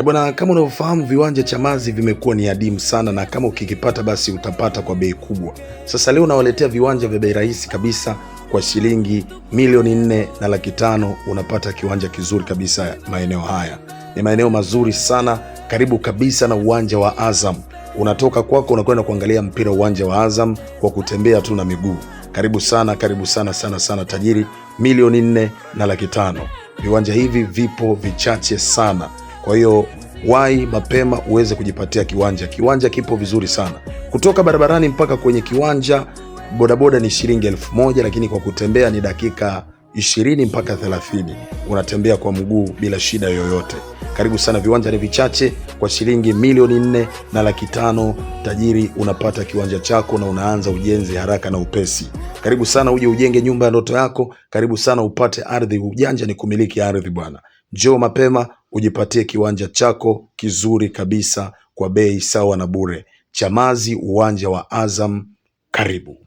Bwana, kama unavyofahamu viwanja Chamazi vimekuwa ni adimu sana, na kama ukikipata basi utapata kwa bei kubwa. Sasa leo nawaletea viwanja vya bei rahisi kabisa kwa shilingi milioni 4,500,000 unapata kiwanja kizuri kabisa. Maeneo haya ni maeneo mazuri sana, karibu kabisa na uwanja wa Azam. Unatoka kwako unakwenda kuangalia mpira uwanja wa Azam kwa kutembea tu na miguu. Karibu sana, karibu sana sana sana tajiri. Milioni 4,500,000. Viwanja hivi vipo vichache sana. Kwa hiyo wahi mapema uweze kujipatia kiwanja. Kiwanja kipo vizuri sana. Kutoka barabarani mpaka kwenye kiwanja bodaboda ni shilingi 1,000, lakini kwa kutembea ni dakika 20 mpaka 30. Unatembea kwa mguu bila shida yoyote. Karibu sana, viwanja ni vichache. Kwa shilingi milioni 4,500,000 tajiri unapata kiwanja chako na unaanza ujenzi haraka na upesi. Karibu sana uje ujenge nyumba ya ndoto yako. Karibu sana upate ardhi. Ujanja ni kumiliki ardhi bwana. Njoo mapema ujipatie kiwanja chako kizuri kabisa kwa bei sawa na bure. Chamazi, uwanja wa Azam, karibu.